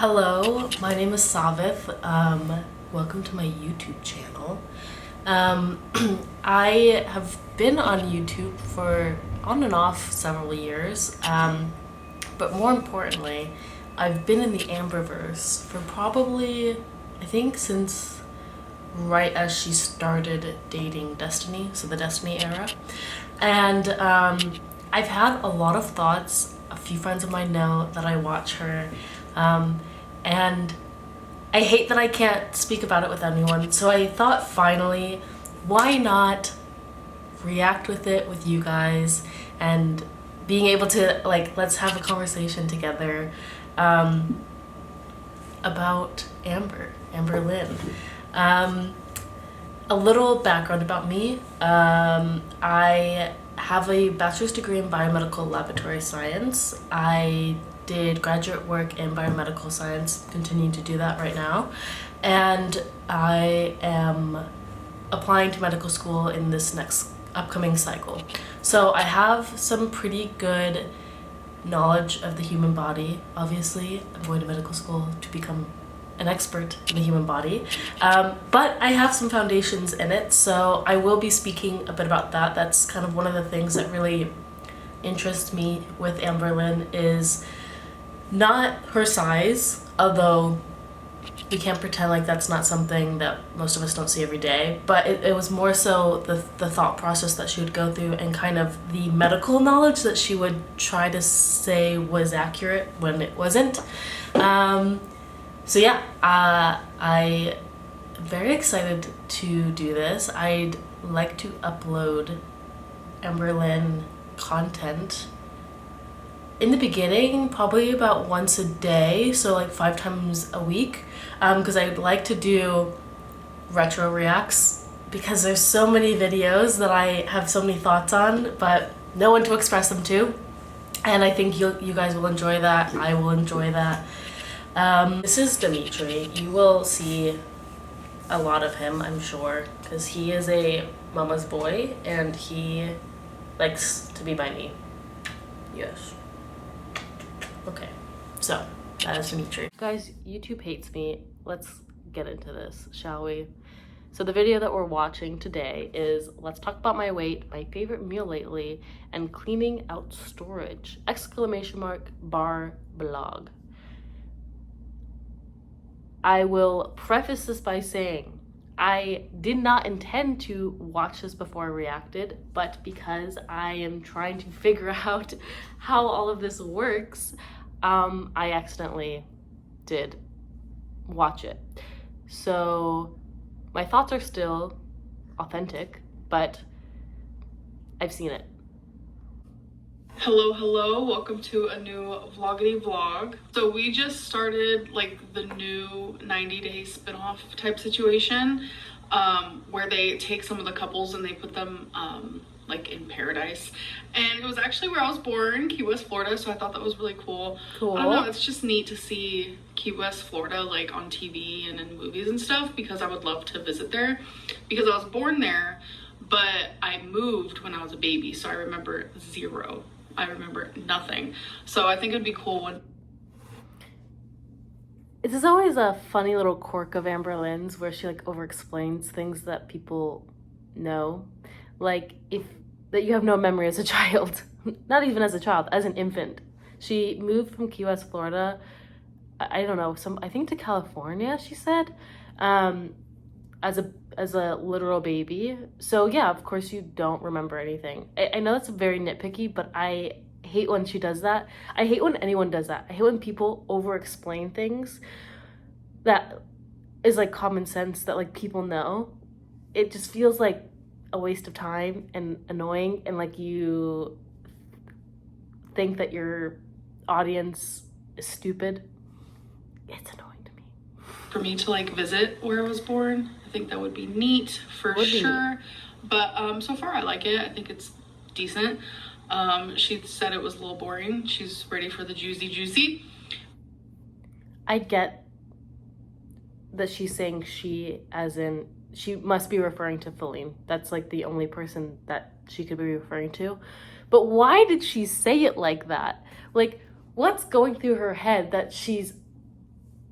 Hello, my name is Savith. Welcome to my YouTube channel. I have been on YouTube for on and off several years, but more importantly, I've been in the Amberverse for probably, I think, since right as she started dating Destiny, so the Destiny era. And I've had a lot of thoughts. A few friends of mine know that I watch her. And I hate that I can't speak about it with anyone. So I thought finally, why not react with it with you guys and being able to, like, let's have a conversation together about Amberlynn. A little background about me. I have a bachelor's degree in biomedical laboratory science. I did graduate work in biomedical science, continuing to do that right now. And I am applying to medical school in this next upcoming cycle. So I have some pretty good knowledge of the human body. Obviously, I'm going to medical school to become an expert in the human body, but I have some foundations in it, so I will be speaking a bit about that. That's kind of one of the things that really interests me with Amberlynn is not her size, although we can't pretend like that's not something that most of us don't see every day, but it was more so the thought process that she would go through and kind of the medical knowledge that she would try to say was accurate when it wasn't. So yeah, I'm very excited to do this. I'd like to upload Amberlynn content in the beginning, probably about once a day, so like 5 times a week, because I'd like to do retro reacts because there's so many videos that I have so many thoughts on, but no one to express them to, and I think you guys will enjoy that. I will enjoy that. This is Dimitri. You will see a lot of him, I'm sure, because he is a mama's boy and he likes to be by me. Yes. Okay, so that is Dimitri. Guys, YouTube hates me. Let's get into this, shall we? So the video that we're watching today is Let's Talk About My Weight, My Favorite Meal Lately, and Cleaning Out Storage! !bar blog. I will preface this by saying I did not intend to watch this before I reacted, but because I am trying to figure out how all of this works, I accidentally did watch it. So my thoughts are still authentic, but I've seen it. Hello, welcome to a new vloggity vlog. So we just started like the new 90-day spin-off type situation, where they take some of the couples and they put them like in paradise, and it was actually where I was born, Key West, Florida, so I thought that was really cool. I don't know, it's just neat to see Key West, Florida like on TV and in movies and stuff, because I would love to visit there because I was born there, but I moved when I was a baby, so I remember zero. I remember nothing. So I think it'd be cool when... This is always a funny little quirk of Amberlynn's where she like over-explains things that people know. Like that you have no memory as a child. Not even as a child, as an infant. She moved from Key West, Florida, I don't know, I think to California, she said, as a literal baby. So yeah, of course you don't remember anything. I know that's very nitpicky, but I hate when she does that. I hate when anyone does that. I hate when people over-explain things that is like common sense that like people know. It just feels like a waste of time and annoying, and like you think that your audience is stupid. It's annoying to me. For me to like visit where I was born, I think that would be neat for sure. But so far I like it. I think it's decent. She said it was a little boring. She's ready for the juicy. I get that she's saying she, as in she must be referring to Faline. That's like the only person that she could be referring to. But why did she say it like that? Like, what's going through her head that she's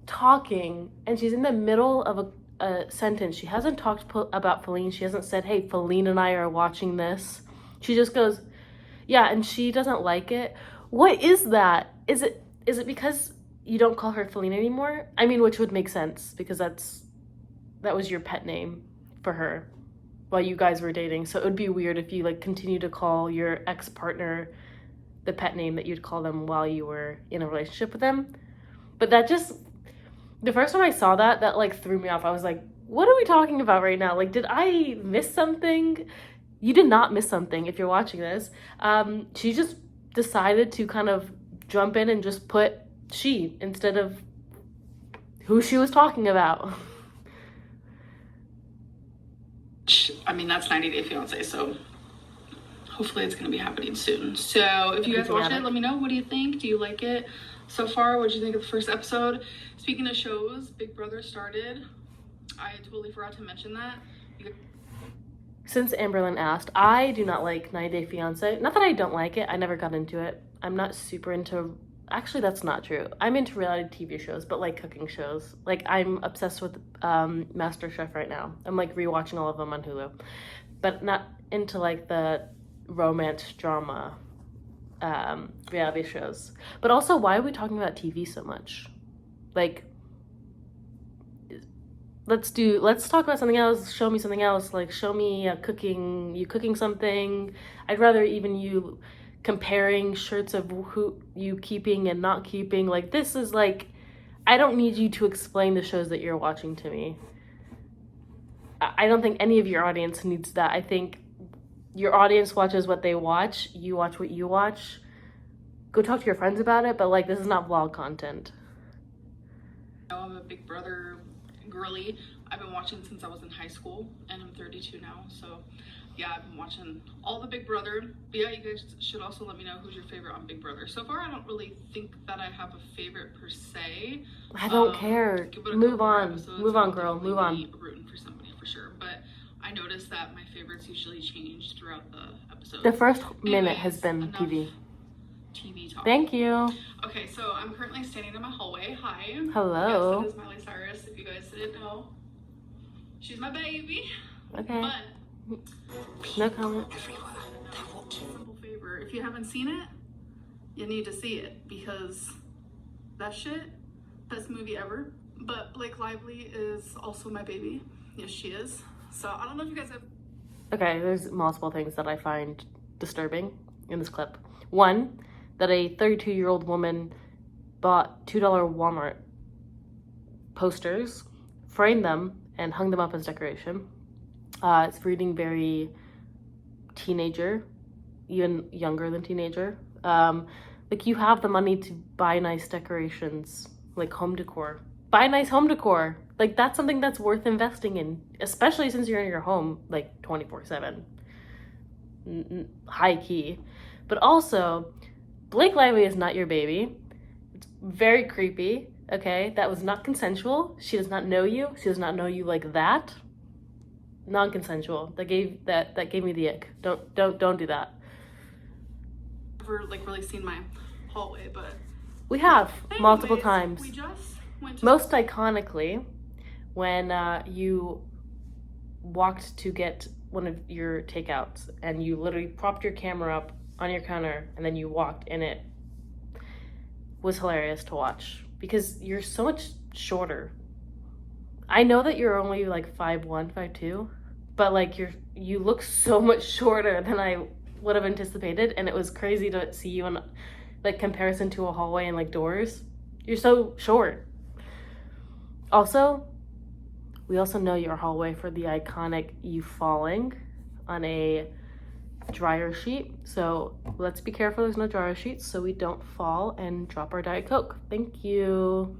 talking, and she's in the middle of a sentence. She hasn't talked about Faline. She hasn't said, hey, Faline and I are watching this. She just goes, yeah, and she doesn't like it. What is that? Is it because you don't call her Faline anymore? I mean, which would make sense, because that was your pet name for her while you guys were dating. So it would be weird if you like continue to call your ex-partner the pet name that you'd call them while you were in a relationship with them. But that just, the first time I saw that like threw me off. I was like, what are we talking about right now? Like, did I miss something? You did not miss something if you're watching this. She just decided to kind of jump in and just put she instead of who she was talking about. I mean, that's 90 Day Fiance, so hopefully it's going to be happening soon. So if you guys watch it, let me know. What do you think? Do you like it so far? What did you think of the first episode? Speaking of shows, Big Brother started. I totally forgot to mention that. Since Amberlynn asked, I do not like 90 Day Fiance. Not that I don't like it. I never got into it. I'm not super into... Actually, that's not true. I'm into reality TV shows, but like cooking shows. Like, I'm obsessed with MasterChef right now. I'm like rewatching all of them on Hulu. But not into like the romance drama reality shows. But also, why are we talking about TV so much? Like, let's talk about something else. Show me something else. Like, show me you cooking something. I'd rather even you comparing shirts of who you keeping and not keeping. Like, this is like, I don't need you to explain the shows that you're watching to me. I don't think any of your audience needs that. I think your audience watches what they watch. You watch what you watch. Go talk to your friends about it, but like, this is not vlog content. I'm a Big Brother girly. I've been watching since I was in high school, and I'm 32 now, so yeah, I've been watching all the Big Brother. But yeah, you guys should also let me know who's your favorite on Big Brother. So far, I don't really think that I have a favorite per se. I don't care. Move on, girl. Move on. Rooting for somebody for sure, but I noticed that my favorites usually change throughout the episode. The first minute has been TV talk. Thank you. Okay, so I'm currently standing in my hallway. Hi. Hello. Yes, that is Miley Cyrus, if you guys didn't know. She's my baby. Okay. But no comment. Simple favor. If you haven't seen it, you need to see it, because that shit, best movie ever. But Blake Lively is also my baby. Yes, she is. So I don't know if you guys have... Okay, there's multiple things that I find disturbing in this clip. One, that a 32-year-old woman bought $2 Walmart posters, framed them, and hung them up as decoration. It's reading very teenager, even younger than teenager. Like, you have the money to buy nice decorations, like home decor. Buy nice home decor. Like, that's something that's worth investing in, especially since you're in your home like 24/7. High key. But also, Blake Lively is not your baby. It's very creepy. Okay, that was not consensual. She does not know you. She does not know you like that. Non-consensual. That gave me the ick. Don't do that. Never like really seen my hallway, but we have multiple times. We just went to... Most iconically, when you walked to get one of your takeouts and you literally propped your camera up on your counter and then you walked, and it was hilarious to watch because you're so much shorter. I know that you're only like 5'1", 5'2", but like you look so much shorter than I would have anticipated, and it was crazy to see you in like comparison to a hallway and like doors. You're so short. Also, we also know your hallway for the iconic you falling on a dryer sheet. So let's be careful there's no dryer sheets so we don't fall and drop our Diet Coke. Thank you.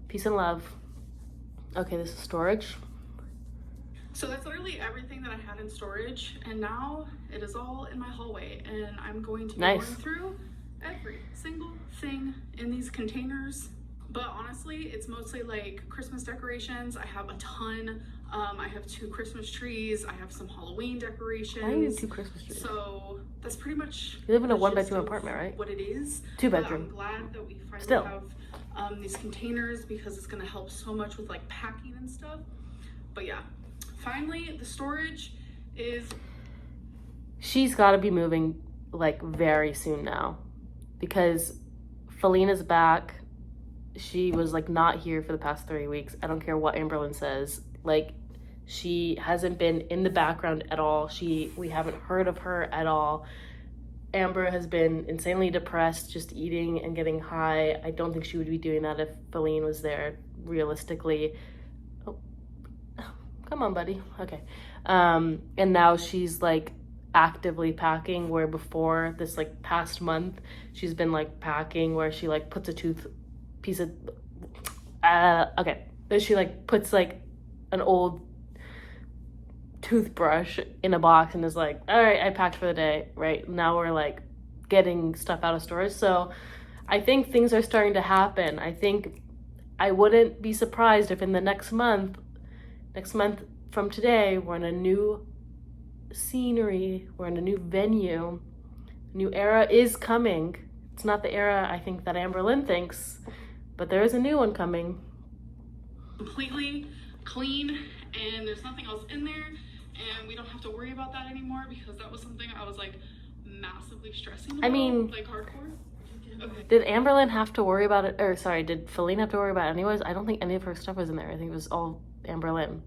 Peace and love. Okay, this is storage. So that's literally everything that I had in storage, and now it is all in my hallway, and I'm going to be going through every single thing in these containers. But honestly, it's mostly like Christmas decorations. I have a ton. I have 2 Christmas trees. I have some Halloween decorations. Why do you need 2 Christmas trees? So that's pretty much... You live in a 1-bedroom apartment, right? What it is. 2-bedroom. I'm glad that we finally these containers because it's gonna help so much with like packing and stuff. But yeah, finally the storage is... She's got to be moving like very soon now because Faline is back. She was like not here for the past 3 weeks. I don't care what Amberlynn says. Like, she hasn't been in the background at all. We haven't heard of her at all. Amber has been insanely depressed, just eating and getting high. I don't think she would be doing that if Faline was there, realistically. Oh, come on, buddy. Okay. And now she's like actively packing, where before this like past month, she's been like packing where she like puts a piece of okay. Then she like puts like an old toothbrush in a box and is like, all right, I packed for the day. Right now we're like getting stuff out of storage. So I think things are starting to happen. I think I wouldn't be surprised if in the next month from today, we're in a new scenery, we're in a new venue, a new era is coming. It's not the era I think that Amberlynn thinks, but there is a new one coming. Completely clean, and there's nothing else in there, and we don't have to worry about that anymore, because that was something I was like massively stressing about. I mean, like hardcore. Okay. Did Amberlynn have to worry about it, or sorry, did Faline have to worry about it anyways? I don't think any of her stuff was in there. I think it was all Amberlynn.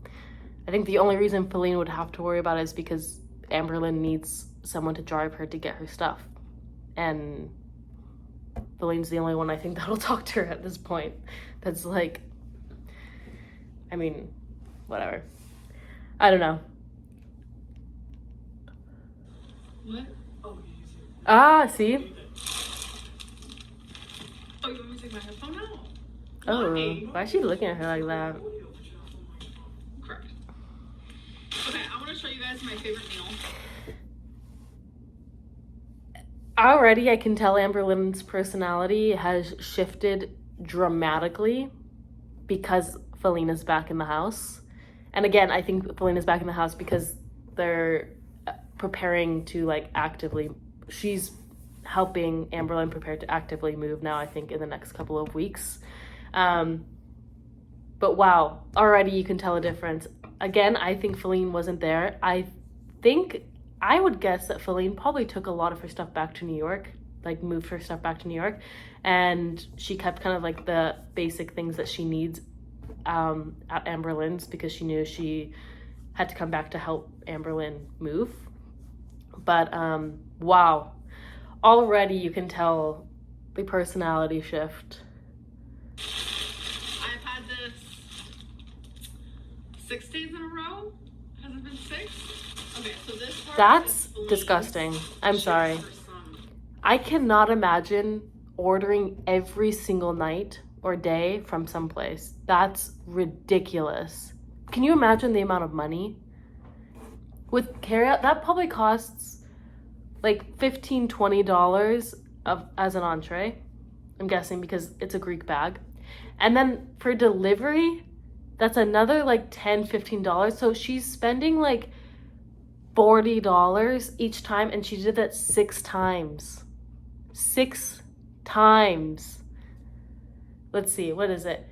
I think the only reason Faline would have to worry about it is because Amberlynn needs someone to drive her to get her stuff. And Faline's the only one I think that'll talk to her at this point. That's like, I mean, whatever. I don't know. What? See? Oh, you want me to take my headphone out? Oh, why is she looking at her like that? Correct. Okay, I want to show you guys my favorite meal. Already, I can tell Amberlynn's personality has shifted dramatically because Faline is back in the house. And again, I think Faline is back in the house because they're preparing to like actively, she's helping Amberlynn prepare to actively move now, I think, in the next couple of weeks. But wow, already you can tell a difference. Again, I think Faline wasn't there. I would guess that Faline probably took a lot of her stuff back to New York, like moved her stuff back to New York, and she kept kind of like the basic things that she needs at Amberlynn's because she knew she had to come back to help Amberlynn move. But wow, already you can tell the personality shift. I've had this 6 days in a row. Has it been 6? Okay, so this part That's disgusting. I'm sorry. I cannot imagine ordering every single night or day from someplace. That's ridiculous. Can you imagine the amount of money? With carryout, that probably costs like $15, $20 as an entree, I'm guessing, because it's a Greek bag. And then for delivery, that's another like $10, $15. So she's spending like $40 each time, and she did that 6 times. 6 times. Let's see, what is it?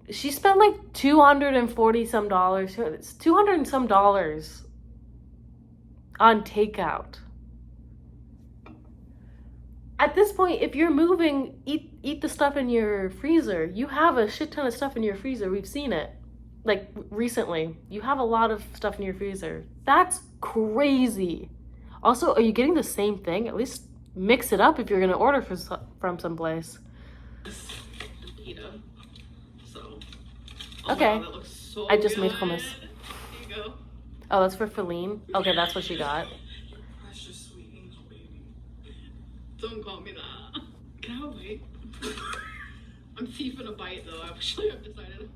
She spent like $240 some dollars. It's $200 and some dollars on takeout. At this point, if you're moving, eat the stuff in your freezer. You have a shit ton of stuff in your freezer. We've seen it. Like recently, you have a lot of stuff in your freezer. That's crazy. Also, are you getting the same thing? At least mix it up if you're gonna order from someplace. Pita. So. Okay. Wow, that looks so I just good. made hummus. Here you go. Oh, that's for Faline? Okay, that's what she got. Precious sweet angel baby. Don't call me that. Can I wait? I'm thieving a bite though. Actually, I've decided.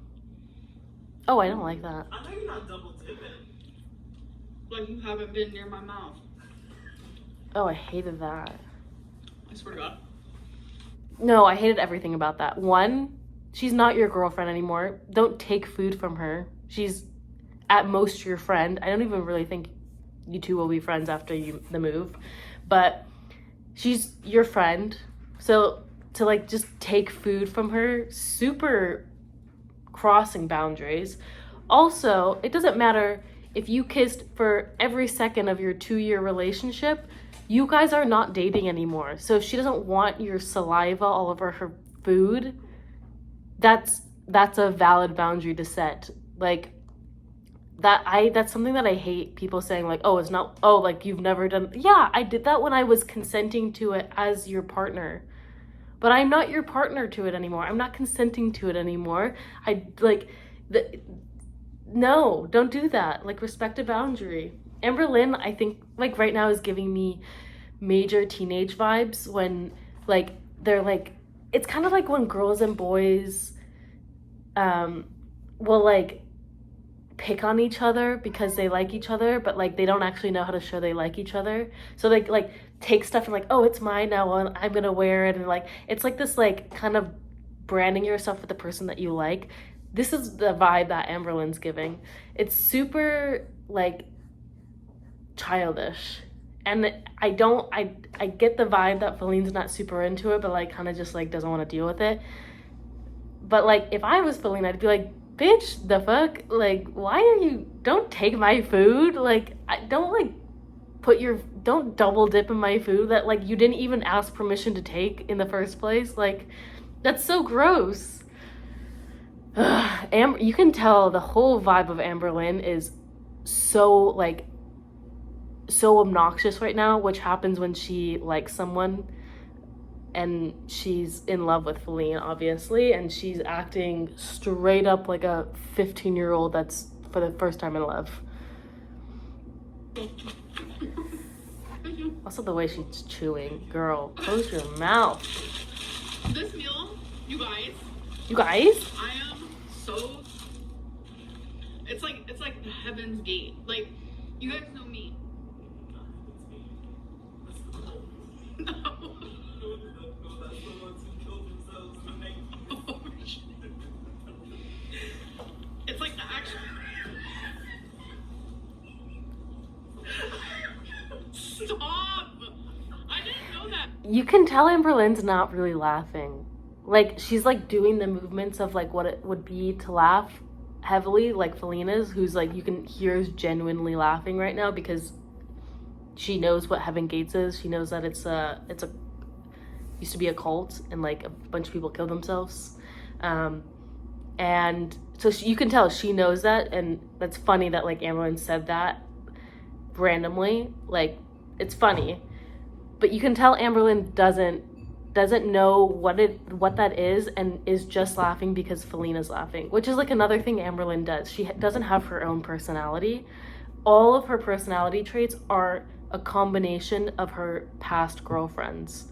Oh, I don't like that. I know you're not double dipping. Like you haven't been near my mouth. Oh, I hated that. I swear to God. No, I hated everything about that. One, she's not your girlfriend anymore. Don't take food from her. She's at most your friend. I don't even really think you two will be friends after the move. But she's your friend. So to like just take food from her, super crossing boundaries. Also, it doesn't matter if you kissed for every second of your 2-year relationship, you guys are not dating anymore. So if she doesn't want your saliva all over her food, that's a valid boundary to set. Like that's something that I hate, people saying like, oh, it's not, oh, like you've never done. Yeah, I did that when I was consenting to it as your partner. But I'm not your partner to it anymore. I'm not consenting to it anymore. No, don't do that. Like, respect a boundary. Amberlynn, I think, like, right now is giving me major teenage vibes when, like, they're, like, it's kind of like when girls and boys will, like, pick on each other because they like each other, but, like, they don't actually know how to show they like each other. So, like take stuff and, like, oh, it's mine now, and I'm gonna wear it, and, like, it's, like, this, like, kind of branding yourself with the person that you like. This is the vibe that Amberlynn's giving. It's super, like, childish. And I get the vibe that Faline's not super into it, but, like, kind of just, like, doesn't want to deal with it. But, like, if I was Faline, I'd be like, bitch, the fuck? Like, why are you, don't take my food. Like, don't double dip in my food that, like, you didn't even ask permission to take in the first place. Like, that's so gross. You can tell the whole vibe of Amberlynn is so obnoxious right now, which happens when she likes someone and she's in love with Faline, obviously, and she's acting straight up like a 15-year-old that's for the first time in love. Also, the way she's chewing. Girl, close your mouth. This meal, you guys? I am so... It's like the Heaven's Gate. Like, you guys know me. No. It's like the actual... Stop! I didn't know that. You can tell Amberlynn's not really laughing. Like, she's, like, doing the movements of, like, what it would be to laugh heavily, like Faline is, who's, like, you can hear is genuinely laughing right now because she knows what Heaven Gates is. She knows that it's used to be a cult and, like, a bunch of people killed themselves. And so you can tell she knows that, and that's funny that, like, Amberlynn said that randomly. Like, it's funny. But you can tell Amberlynn doesn't know what that is and is just laughing because Faline is laughing, which is, like, another thing Amberlynn does. She doesn't have her own personality. All of her personality traits are a combination of her past girlfriends,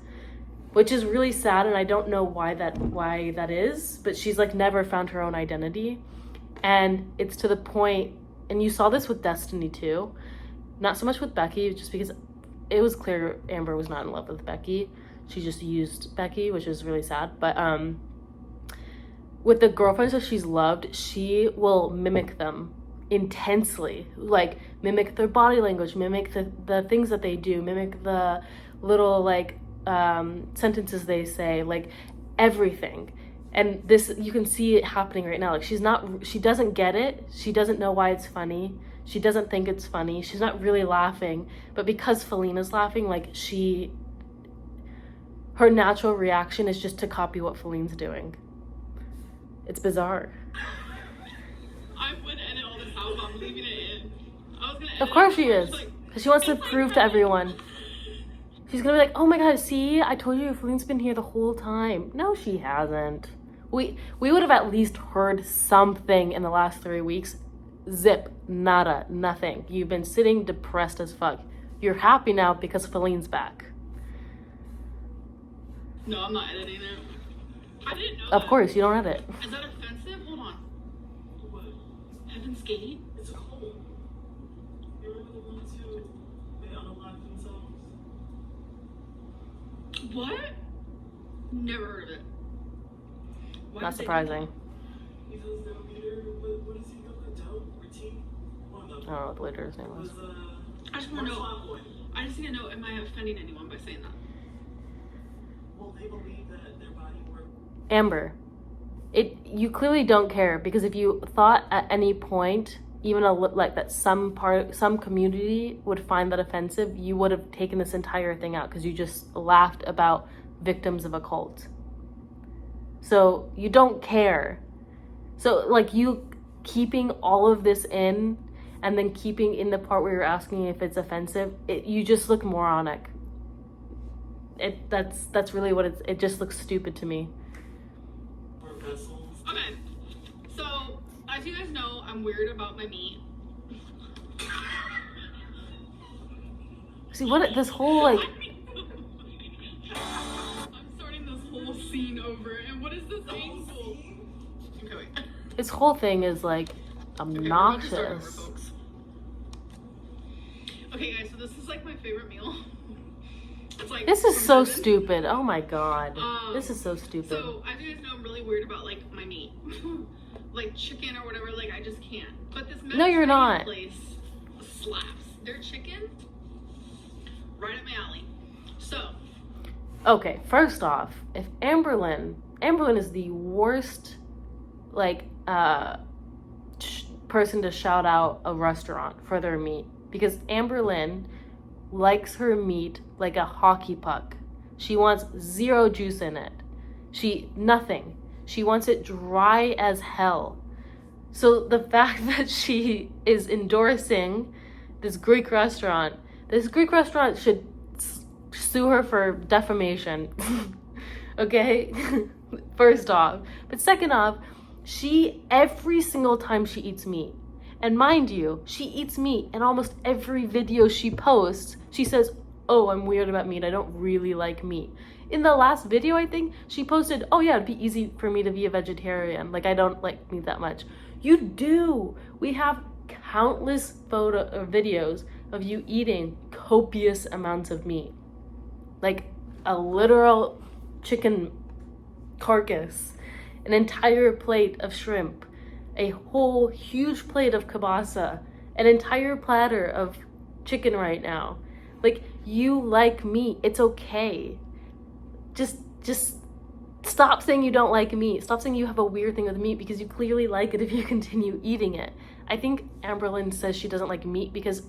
which is really sad, and I don't know why that is, but she's, like, never found her own identity. And it's to the point, and you saw this with Destiny too, not so much with Becky, just because it was clear Amber was not in love with Becky. She just used Becky, which is really sad. But with the girlfriends that she's loved, she will mimic them intensely. Like, mimic their body language, mimic the things that they do, mimic the little, like, sentences they say, like, everything. And this, you can see it happening right now. Like, she doesn't get it. She doesn't know why it's funny. She doesn't think it's funny. She's not really laughing. But because Falina's laughing, like, her natural reaction is just to copy what Faline's doing. It's bizarre. I would edit all this out, but I'm leaving it in. I was gonna edit. Of course she is. Because she wants to prove to everyone. She's gonna be like, oh my god, see? I told you Faline's been here the whole time. No, she hasn't. We would have at least heard something in the last 3 weeks. Zip. Nada. Nothing. You've been sitting depressed as fuck. You're happy now because Faline's back. No, I'm not editing it. I didn't know Of course, you don't edit. Is that offensive? Hold on. What? Heaven's Gate? It's a cult. You remember the ones who they unalive themselves? What? Never heard of it. Why Not surprising. Because their leader, what is he called? The Dope? Routine? I don't know what the leader's name was. I just want to know. I just need to know, am I offending anyone by saying that? Well, they believe that their body work. Amber, you clearly don't care, because if you thought at any point, even like that some community would find that offensive, you would have taken this entire thing out, because you just laughed about victims of a cult. So you don't care. So like you keeping all of this in, and then keeping in the part where you're asking if it's offensive, you just look moronic. That's really what it just looks stupid to me. Okay, so as you guys know, I'm weird about my meat. See what this whole like. I'm starting this whole scene over, and what is this angle? Okay, wait. This whole thing is like obnoxious. Okay, we're about to start over, folks. Okay, guys, so this is like my favorite meal. It's like This is so heaven. stupid. Oh my god. This is so stupid. So as you guys know, I'm really weird about like my meat, like chicken or whatever. Like I just can't. But this No, you're not. place slaps. Their chicken, right up my alley. So Okay, first off, if Amberlynn is the worst, like, person to shout out a restaurant for their meat, because Amberlynn likes her meat like a hockey puck. She wants zero juice in it. Nothing. She wants it dry as hell. So the fact that she is endorsing this Greek restaurant should sue her for defamation. Okay? First off. But second off, every single time she eats meat, and mind you, she eats meat in almost every video she posts, she says, oh, I'm weird about meat, I don't really like meat. In the last video, I think, she posted, oh yeah, it'd be easy for me to be a vegetarian, like I don't like meat that much. You do! We have countless videos of you eating copious amounts of meat. Like a literal chicken carcass, an entire plate of shrimp, a whole huge plate of kielbasa, an entire platter of chicken right now. Like, you like meat. It's okay. Just stop saying you don't like meat. Stop saying you have a weird thing with meat, because you clearly like it if you continue eating it. I think Amberlynn says she doesn't like meat because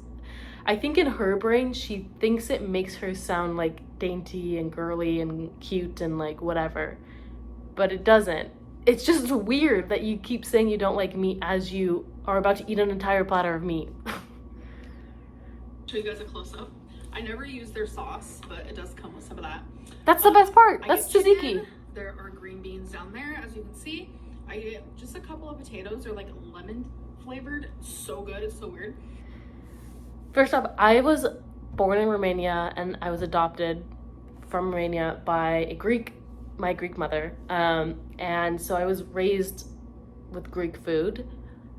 I think in her brain she thinks it makes her sound like dainty and girly and cute and like whatever. But it doesn't. It's just weird that you keep saying you don't like meat as you are about to eat an entire platter of meat. Show you guys a close-up. I never use their sauce, but it does come with some of that. That's the best part. I That's get tzatziki. chicken. There are green beans down there, as you can see. I get just a couple of potatoes. They're like lemon flavored. So good. It's so weird. First off, I was born in Romania and I was adopted from Romania by my Greek mother. And so I was raised with Greek food.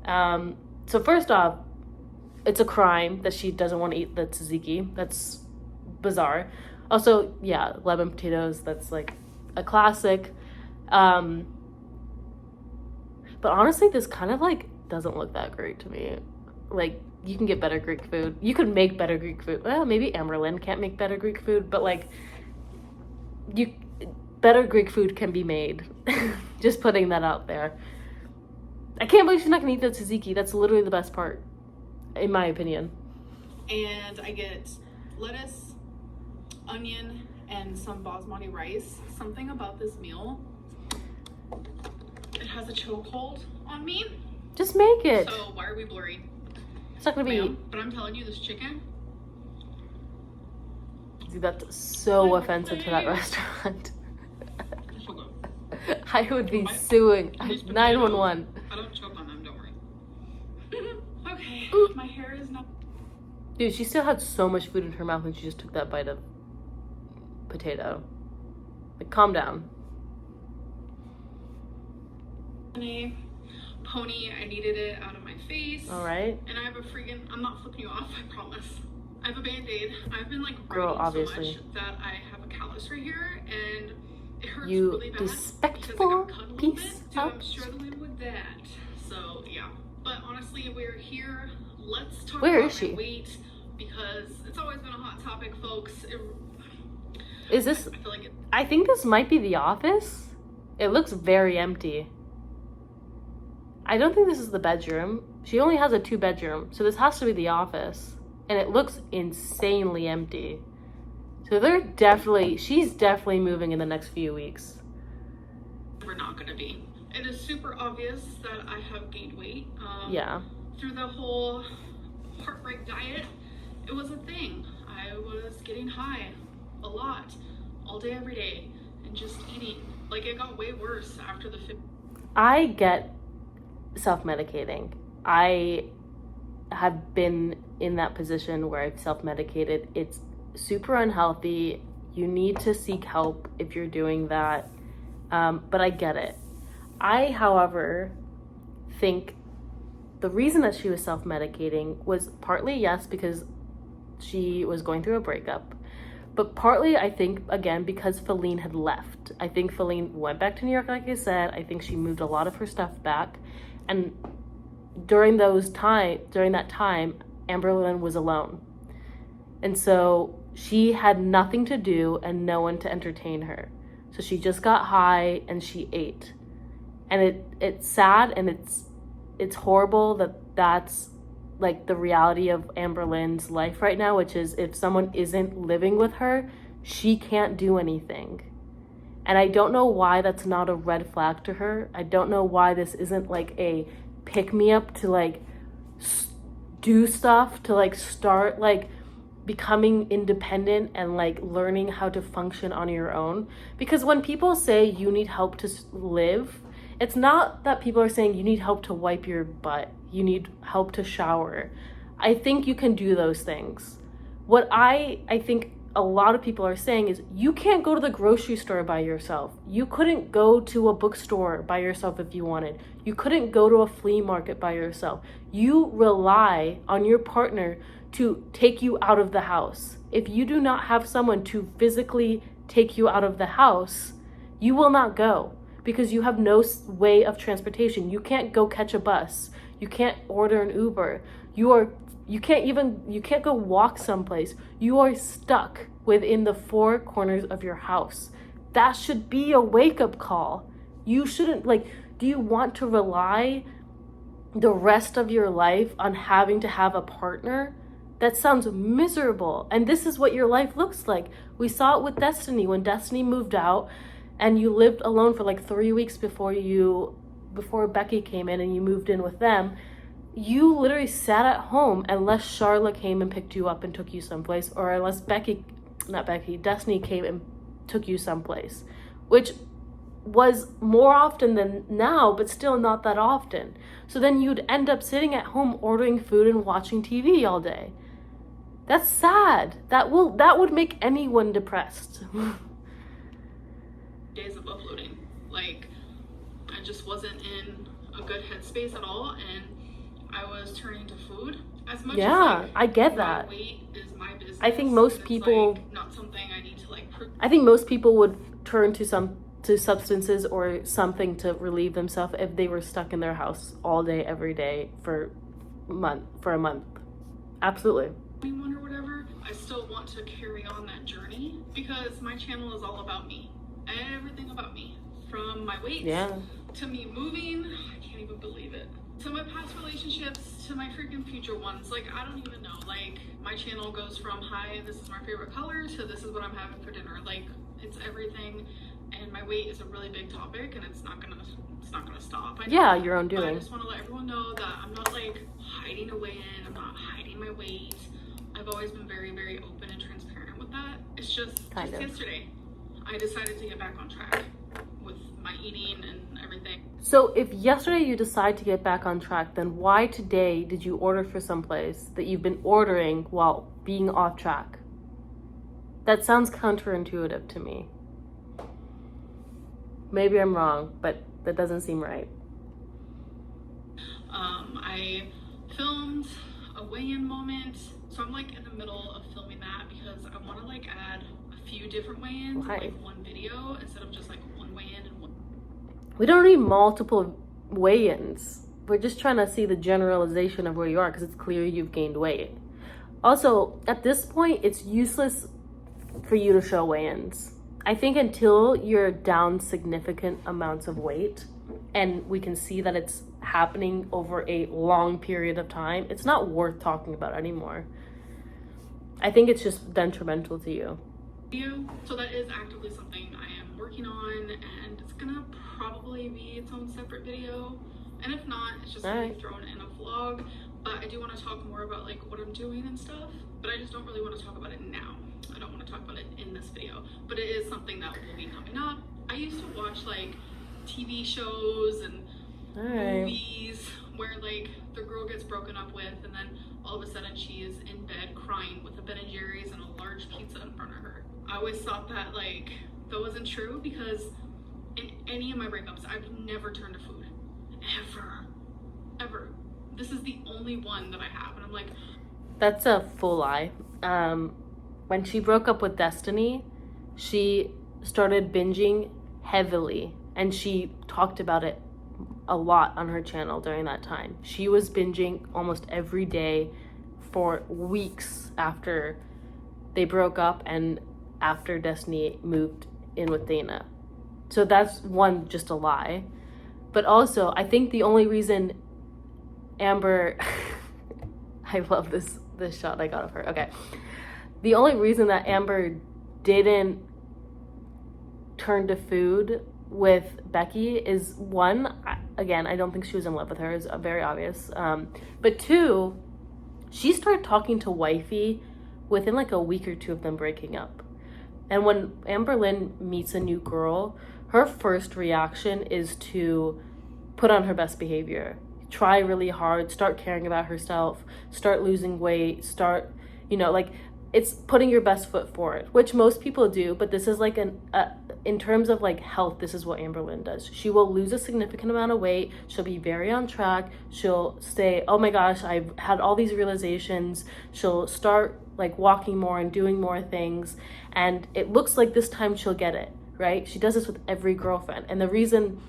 So first off, it's a crime that she doesn't want to eat the tzatziki. That's bizarre. Also, yeah, lemon potatoes, that's like a classic. But honestly, this kind of like doesn't look that great to me. Like, you can get better Greek food. You could make better Greek food. Well, maybe Amberlynn can't make better Greek food, but like, better Greek food can be made. Just putting that out there. I can't believe she's not gonna eat the tzatziki. That's literally the best part, in my opinion. And I get lettuce, onion, and some basmati rice. Something about this meal, it has a chokehold on me. Just make it. So why are we blurry? It's not gonna be. Ma'am, but I'm telling you, this chicken. Dude, that's so offensive to that restaurant. I would be suing 911. I don't choke on them, don't worry. Okay, my hair is not. Dude, she still had so much food in her mouth when she just took that bite of potato. Like, calm down. Pony, I needed it out of my face. All right. And I have a freaking, I'm not flipping you off, I promise. I have a band-aid. I've been like Girl, writing obviously. so much that I have a callus right here, and it hurts You really bad. despectful because I got cut a little piece bit, so I'm of struggling with that. So yeah, but honestly, we're here. Let's talk Where about is she? my weight, because it's always been a hot topic, folks. Is this, I feel like it, I think this might be the office. It looks very empty. I don't think this is the bedroom. She only has a 2-bedroom, so this has to be the office. And it looks insanely empty. So she's definitely moving in the next few weeks. we're not gonna be. It is super obvious that I have gained weight. Yeah. Through the whole heartbreak diet, it was a thing. I was getting high a lot, all day, every day, and just eating. Like, it got way worse after the I get self-medicating. I have been in that position where I've self-medicated. It's super unhealthy. You need to seek help if you're doing that. But I get it. I, however, think the reason that she was self-medicating was partly, yes, because she was going through a breakup, but partly, I think, again, because Faline had left. I think Faline went back to New York, like I said. I think she moved a lot of her stuff back. And during that time, Amberlynn was alone. And so she had nothing to do and no one to entertain her. So she just got high and she ate. And it's sad and it's horrible that that's like the reality of Amberlynn's life right now, which is if someone isn't living with her, she can't do anything. And I don't know why that's not a red flag to her. I don't know why this isn't like a pick-me-up to like do stuff, to like start like becoming independent and like learning how to function on your own. Because when people say you need help to live, it's not that people are saying you need help to wipe your butt, you need help to shower. I think you can do those things. What I think a lot of people are saying is you can't go to the grocery store by yourself. You couldn't go to a bookstore by yourself if you wanted. You couldn't go to a flea market by yourself. You rely on your partner to take you out of the house. If you do not have someone to physically take you out of the house, you will not go because you have no way of transportation. You can't go catch a bus. You can't order an Uber. You can't go walk someplace. You are stuck within the 4 corners of your house. That should be a wake-up call. You shouldn't, do you want to rely the rest of your life on having to have a partner? That sounds miserable. And this is what your life looks like. We saw it with Destiny. When Destiny moved out and you lived alone for 3 weeks before Becky came in and you moved in with them, you literally sat at home unless Charlotte came and picked you up and took you someplace, or unless Destiny came and took you someplace, which was more often than now, but still not that often. So then you'd end up sitting at home ordering food and watching TV all day. That's sad. That would make anyone depressed. days of uploading. I just wasn't in a good headspace at all, and I was turning to food as much as I get my that. weight is my business. I think most people not something I need to prove. I think most people would turn to substances or something to relieve themselves if they were stuck in their house all day every day for a month. Absolutely. Anyone or whatever, I still want to carry on that journey because my channel is all about me. Everything about me, from my weight to me moving. I can't even believe it. To my past relationships to my freaking future ones. I don't even know. My channel goes from hi, this is my favorite color, to this is what I'm having for dinner. It's everything. And my weight is a really big topic, and it's not gonna stop. Your own doing. But I just want to let everyone know that I'm not hiding away in. I'm not hiding my weight. I've always been very, very open and transparent with that. It's just yesterday I decided to get back on track with my eating and everything. So if yesterday you decide to get back on track, then why today did you order for someplace that you've been ordering while being off track? That sounds counterintuitive to me. Maybe I'm wrong, but that doesn't seem right. I filmed a weigh-in moment, so I'm in the middle of filming that because I want to add a few different weigh-ins in one video instead of just one weigh-in and one. We don't need multiple weigh-ins. We're just trying to see the generalization of where you are because it's clear you've gained weight. Also, at this point, it's useless for you to show weigh-ins. I think until you're down significant amounts of weight and we can see that it's happening over a long period of time, it's not worth talking about anymore. I think it's just detrimental to you. So that is actively something I am working on, and it's gonna probably be its own separate video. And if not, it's just gonna be thrown in a vlog. But I do want to talk more about like what I'm doing and stuff. But I just don't really want to talk about it now. I don't want to talk about it in this video. But it is something that will be coming up. I used to watch like TV shows and movies where like the girl gets broken up with, and then all of a sudden she is in bed crying with a Ben and Jerry's and a large pizza in front of her. I always thought that like that wasn't true, because in any of my breakups I've never turned to food, ever. This is the only one that I have, and I'm like, that's a full lie. When she broke up with Destiny, she started binging heavily, and she talked about it a lot on her channel during that time. She was binging almost every day for weeks after they broke up and after Destiny moved in with Dana. So that's one, just a lie. But also, I think the only reason Amber I love this shot I got of her. Okay. The only reason that Amber didn't turn to food with Becky is, one, again, I don't think she was in love with her. It's very obvious. But two, she started talking to Wifey within like a week or two of them breaking up. And when Amberlynn meets a new girl, her first reaction is to put on her best behavior. Try really hard, start caring about herself, start losing weight, start, like, it's putting your best foot forward, which most people do, but this is like in terms of like health, this is what Amberlynn does. She will lose a significant amount of weight, she'll be very on track, she'll say, oh my gosh, I've had all these realizations, she'll start like walking more and doing more things, and it looks like this time she'll get it, right? She does this with every girlfriend, and the reason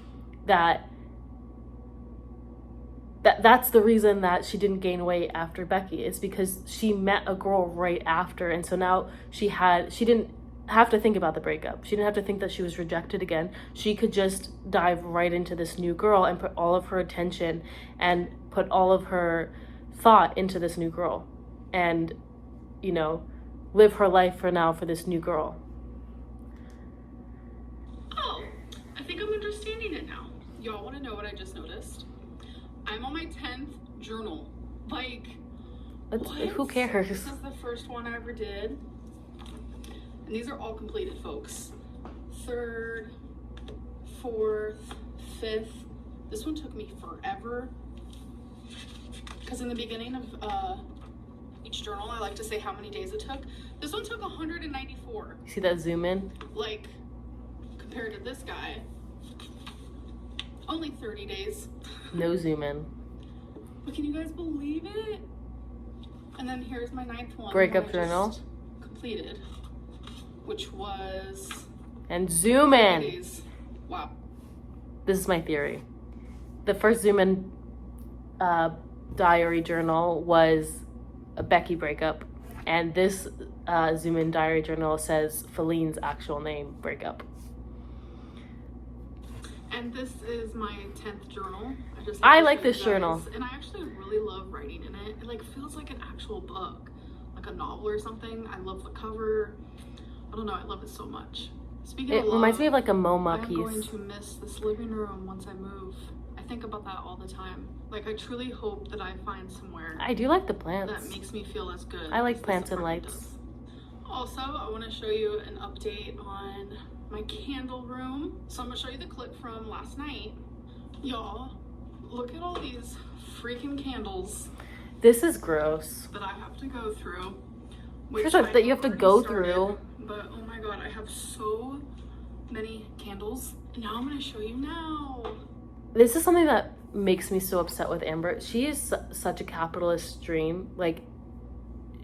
that's the reason that she didn't gain weight after Becky, is because she met a girl right after, and so now she didn't have to think about the breakup. She didn't have to think that she was rejected again. She could just dive right into this new girl and put all of her attention and put all of her thought into this new girl and, live her life for now for this new girl. Oh, I think I'm understanding it now. Y'all want to know what I just noticed? I'm on my 10th journal. Like, who cares? This is the first one I ever did. And these are all completed, folks. 3rd, 4th, 5th. This one took me forever. Because in the beginning of each journal, I like to say how many days it took. This one took 194. See that zoom in? Like, compared to this guy, only 30 days. No zoom in. But can you guys believe it? And then here's my 9th one. Breakup journal. Completed. Which was... And zoom in. Days. Wow. This is my theory. The first zoom in diary journal was a Becky breakup. And this zoom in diary journal says Faline's actual name, breakup. And this is my 10th journal. I like this journal. And I actually really love writing in it. It like feels like an actual book, like a novel or something. I love the cover. I don't know, I love it so much. Speaking of love, reminds me of like a MoMA piece. I'm going to miss this living room once I move. I think about that all the time. Like, I truly hope that I find somewhere. I do like the plants. That makes me feel as good. I like plants and lights. Does. Also, I want to show you an update on my candle room. So I'm gonna show you the clip from last night. Y'all, look at all these freaking candles. This is gross. That I have to go through. First off, that you have to go through. But oh my god, I have so many candles. And now I'm gonna show you now. This is something that makes me so upset with Amber. She is such a capitalist dream. Like,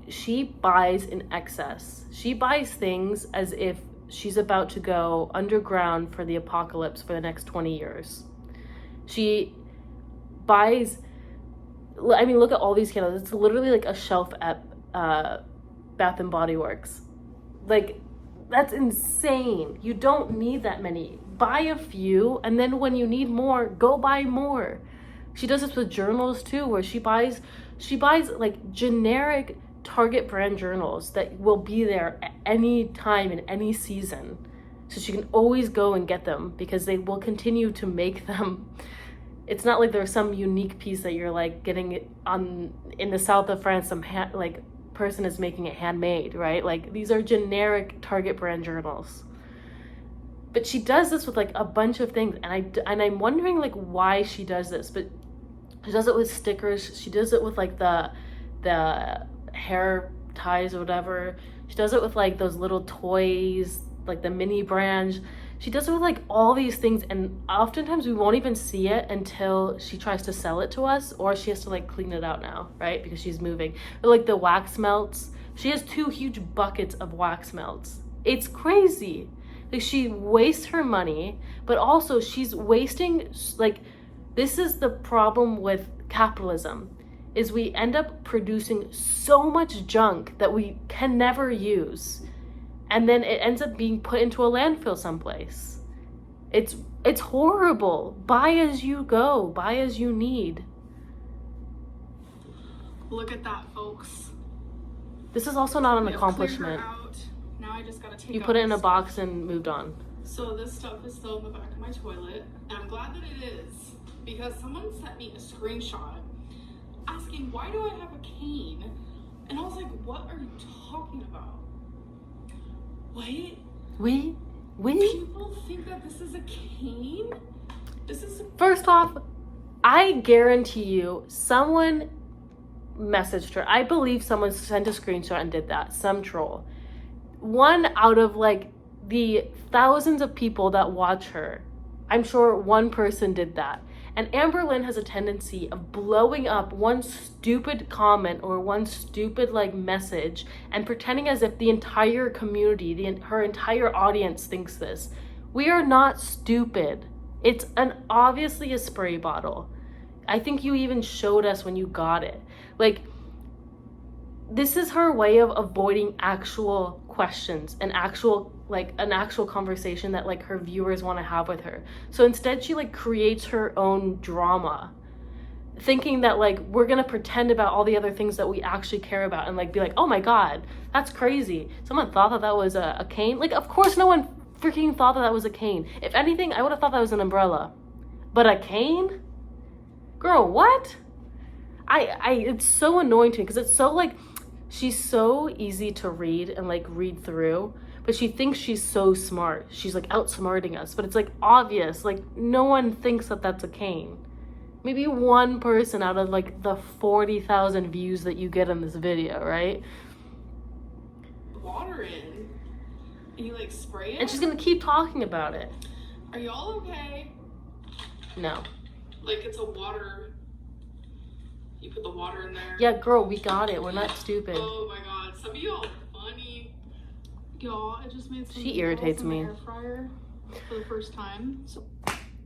she buys in excess. She buys things as if she's about to go underground for the apocalypse for the next 20 years. She buys, I mean, look at all these candles. It's literally like a shelf at Bath and Body Works. Like, That's insane. You don't need that many. Buy a few, and then when you need more, go buy more. She does this with journals too, where she buys like generic Target brand journals that will be there at any time in any season. So she can always go and get them because they will continue to make them. It's not like there's some unique piece that you're like getting it on in the south of France, some person is making it handmade, right? Like these are generic Target brand journals. But she does this with like a bunch of things, and I'm wondering like why she does this. But she does it with stickers. She does it with like the hair ties or whatever. She does it with like those little toys, like the mini brands. She does it with like all these things, and oftentimes we won't even see it until she tries to sell it to us, or she has to like clean it out now, right? Because she's moving. But like the wax melts, she has 2 huge buckets of wax melts. It's crazy. Like she wastes her money, but also she's wasting, like, this is the problem with capitalism, is we end up producing so much junk that we can never use. And then it ends up being put into a landfill someplace. It's horrible. Buy as you go. Buy as you need. Look at that, folks. This is also not an We have accomplishment. cleared her out. Now I just gotta take You out put it in a this box stuff. and moved on. So this stuff is still in the back of my toilet, and I'm glad that it is, because someone sent me a screenshot asking, why do I have a cane? And I was like, what are you talking about? Wait, We? people think that this is a cane? This is First off, I guarantee you someone messaged her. I believe someone sent a screenshot and did that. Some troll. One out of like the thousands of people that watch her, I'm sure one person did that. And Amberlynn has a tendency of blowing up one stupid comment or one stupid like message and pretending as if the entire community, her entire audience thinks this. We are not stupid. It's obviously a spray bottle. I think you even showed us when you got it. Like, this is her way of avoiding actual questions and an actual conversation that like her viewers want to have with her. So instead she like creates her own drama, thinking that like we're gonna pretend about all the other things that we actually care about and like be like, oh my god, that's crazy, someone thought that was a cane. Like, of course no one freaking thought that was a cane. If anything, I would have thought that was an umbrella. But a cane? Girl, what? It's so annoying to me because it's so like, she's so easy to read and like read through, but she thinks she's so smart. She's like outsmarting us, but it's like obvious. Like no one thinks that that's a cane. Maybe one person out of like the 40,000 views that you get in this video, right? water in, and you like spray it. And she's gonna keep talking about it. Are y'all okay? No. Like it's a water. You put the water in there. Yeah, girl, we got it. We're not stupid. Oh my god, some of y'all are funny. Y'all, I just made some. She irritates me. Air fryer for the first time. So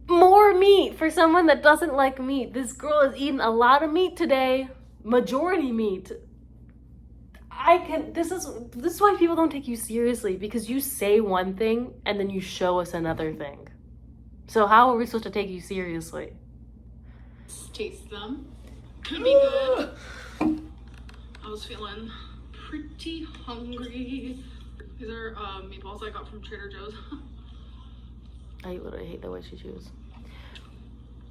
More meat for someone that doesn't like meat. This girl has eaten a lot of meat today. Majority meat. This is why people don't take you seriously, because you say one thing and then you show us another thing. So how are we supposed to take you seriously? taste them. Could be good. I was feeling pretty hungry. These are meatballs I got from Trader Joe's. I literally hate the way she chews.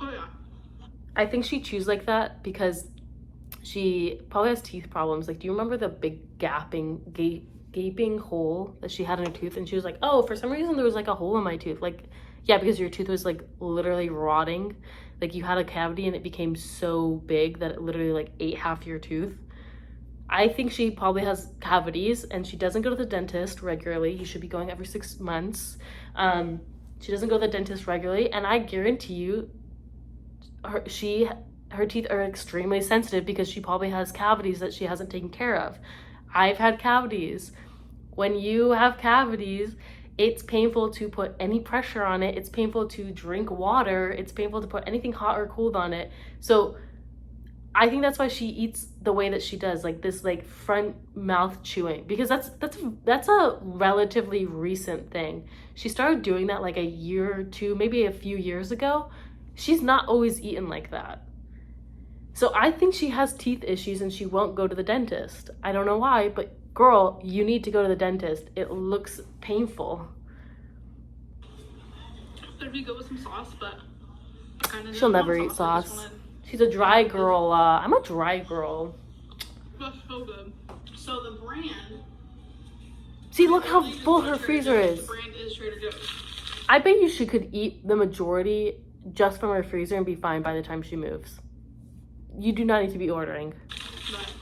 Oh yeah. I think she chews like that because she probably has teeth problems. Like, do you remember the big gaping hole that she had in her tooth? And she was like, oh, for some reason there was like a hole in my tooth. Like, yeah, because your tooth was like literally rotting. Like, you had a cavity and it became so big that it literally like ate half your tooth. I think she probably has cavities and she doesn't go to the dentist regularly. You should be going every 6 months. She doesn't go to the dentist regularly, and I guarantee you her teeth are extremely sensitive because she probably has cavities that she hasn't taken care of. I've had cavities. When you have cavities, it's painful to put any pressure on it. It's painful to drink water. It's painful to put anything hot or cold on it. So I think that's why she eats the way that she does, like this like front mouth chewing, because that's a relatively recent thing. She started doing that like a year or two, maybe a few years ago. She's not always eaten like that. So I think she has teeth issues and she won't go to the dentist. I don't know why, but girl, you need to go to the dentist. It looks painful. It'd be good with some sauce, but I kind of She'll never eat sauce. She's a dry girl. I'm a dry girl. That's so good. So the brand. See, look how full her freezer is. The brand is Trader Joe's. I bet you she could eat the majority just from her freezer and be fine by the time she moves. You do not need to be ordering. But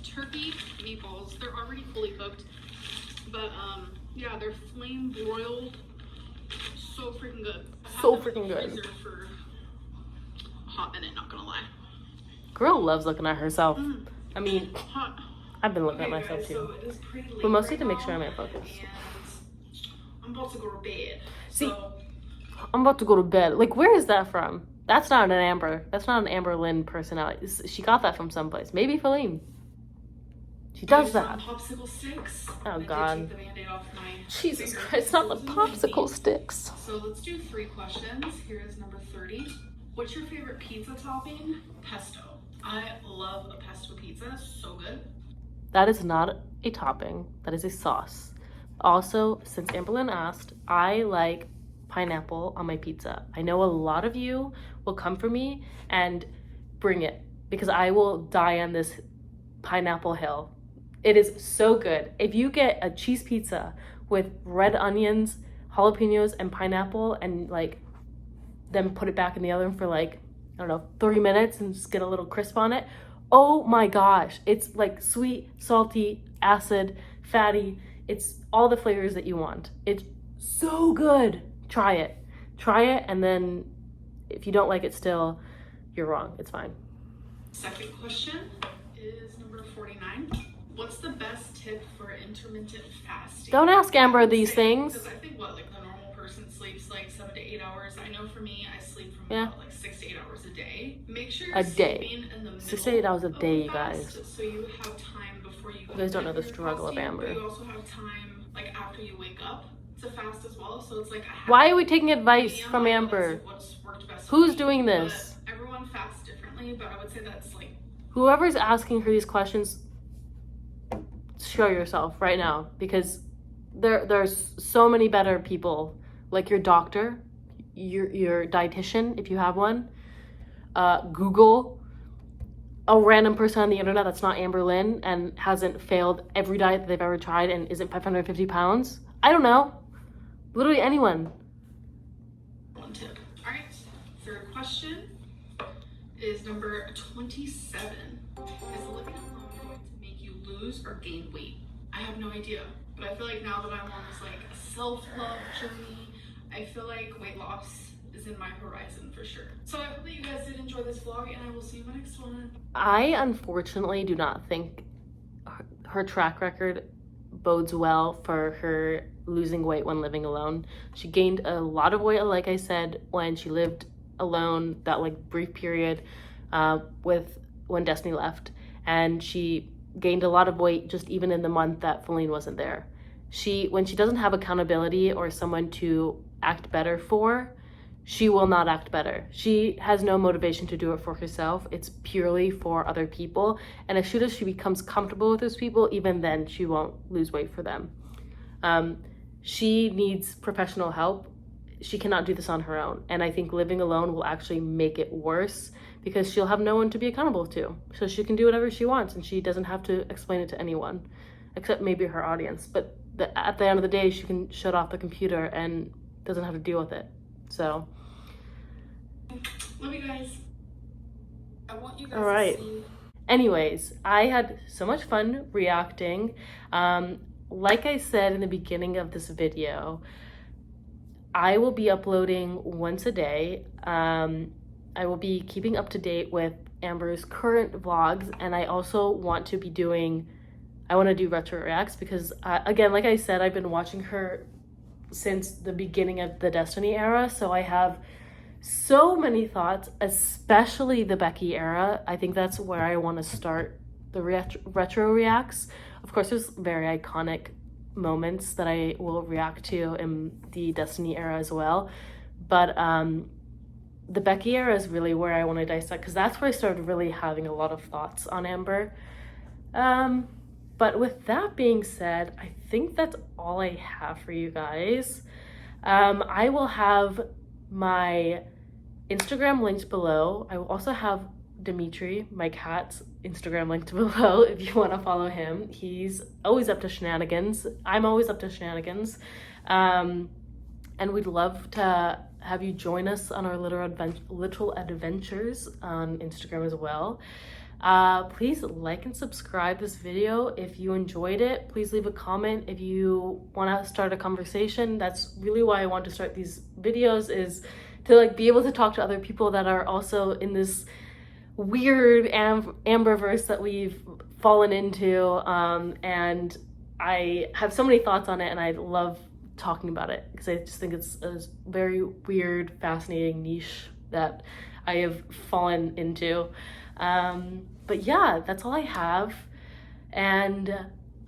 turkey meatballs, they're already fully cooked. But yeah, they're flame broiled. So freaking good. So freaking good. For a hot minute, not gonna lie. Girl loves looking at herself. I mean, Hot. I've been looking at myself too. But mostly to make sure I'm in focus. I'm about to go to bed. See, I'm about to go to bed. Like, where is that from? That's not an Amber. That's not an Amberlynn personality. She got that from someplace. Maybe Faline. She does that. Popsicle sticks. Oh God. The Band-Aid off my Jesus finger. Christ, not the popsicle sticks. So let's do 3 questions. Here is number 30. What's your favorite pizza topping? Pesto. I love a pesto pizza. So good. That is not a topping. That is a sauce. Also, since Amberlynn asked, I like pineapple on my pizza. I know a lot of you will come for me and bring it because I will die on this pineapple hill. It is so good. If you get a cheese pizza with red onions, jalapenos, and pineapple, and like then put it back in the oven for like, I don't know, 3 minutes and just get a little crisp on it. Oh my gosh. It's like sweet, salty, acid, fatty. It's all the flavors that you want. It's so good. Try it. Try it, and then if you don't like it still, you're wrong. It's fine. Second question is number 49. What's the best tip for intermittent fasting? Don't ask Amber these things. Because I think like the normal person sleeps like 7 to 8 hours. I know for me, I sleep from Yeah. about like 6 to 8 hours a day. Make sure you're A day. sleeping in the middle 6 to 8 hours a of day, the you fast, guys. so you have time before you go. You guys don't know the to bed struggle of fasting, Amber. But you also have time like after you wake up to fast as well. So it's like Why are we taking advice from Amber? Who's doing this? But everyone fasts differently, but I would say that's like Whoever's asking her these questions, show yourself right now, because there's so many better people, like your doctor, your dietitian if you have one, Google, a random person on the internet that's not Amberlynn and hasn't failed every diet that they've ever tried and isn't 550 pounds. I don't know. Literally anyone. one tip. All right, third question is number 27. Is living alone going to make you lose or gain weight? I have no idea, but I feel like now that I'm on this like self-love journey, I feel like weight loss is in my horizon for sure. So I hope that you guys did enjoy this vlog, and I will see you in my next one. I unfortunately do not think her track record bodes well for her losing weight when living alone. She gained a lot of weight, like I said, when she lived alone, that like brief period with when Destiny left, and she gained a lot of weight just even in the month that Faline wasn't there. When she doesn't have accountability or someone to act better for, she will not act better. She has no motivation to do it for herself. It's purely for other people. And as soon as she becomes comfortable with those people, even then she won't lose weight for them. She needs professional help. She cannot do this on her own. And I think living alone will actually make it worse because she'll have no one to be accountable to. So she can do whatever she wants and she doesn't have to explain it to anyone, except maybe her audience. But at the end of the day, she can shut off the computer and doesn't have to deal with it. So, love you guys. I want you guys all right. to see. Anyways, I had so much fun reacting. Like I said in the beginning of this video, I will be uploading once a day. I will be keeping up to date with Amber's current vlogs, and I also want to be I want to do retro reacts because, again, like I said, I've been watching her since the beginning of the Destiny era, so I have So many thoughts, especially the Becky era. I think that's where I want to start the retro reacts. Of course, there's very iconic moments that I will react to in the Destiny era as well. But the Becky era is really where I want to dissect, because that's where I started really having a lot of thoughts on Amber. But with that being said, I think that's all I have for you guys. I will have my Instagram linked below. I will also have Dimitri, my cat's Instagram linked below if you want to follow him. He's always up to shenanigans. I'm always up to shenanigans. And we'd love to have you join us on our literal adventures on Instagram as well. Please like and subscribe this video if you enjoyed it. Please leave a comment if you want to start a conversation. That's really why I want to start these videos, is to like be able to talk to other people that are also in this weird Amberverse that we've fallen into. And I have so many thoughts on it, and I love talking about it because I just think it's a very weird, fascinating niche that I have fallen into. But yeah, that's all I have, and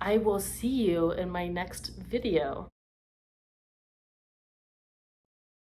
I will see you in my next video.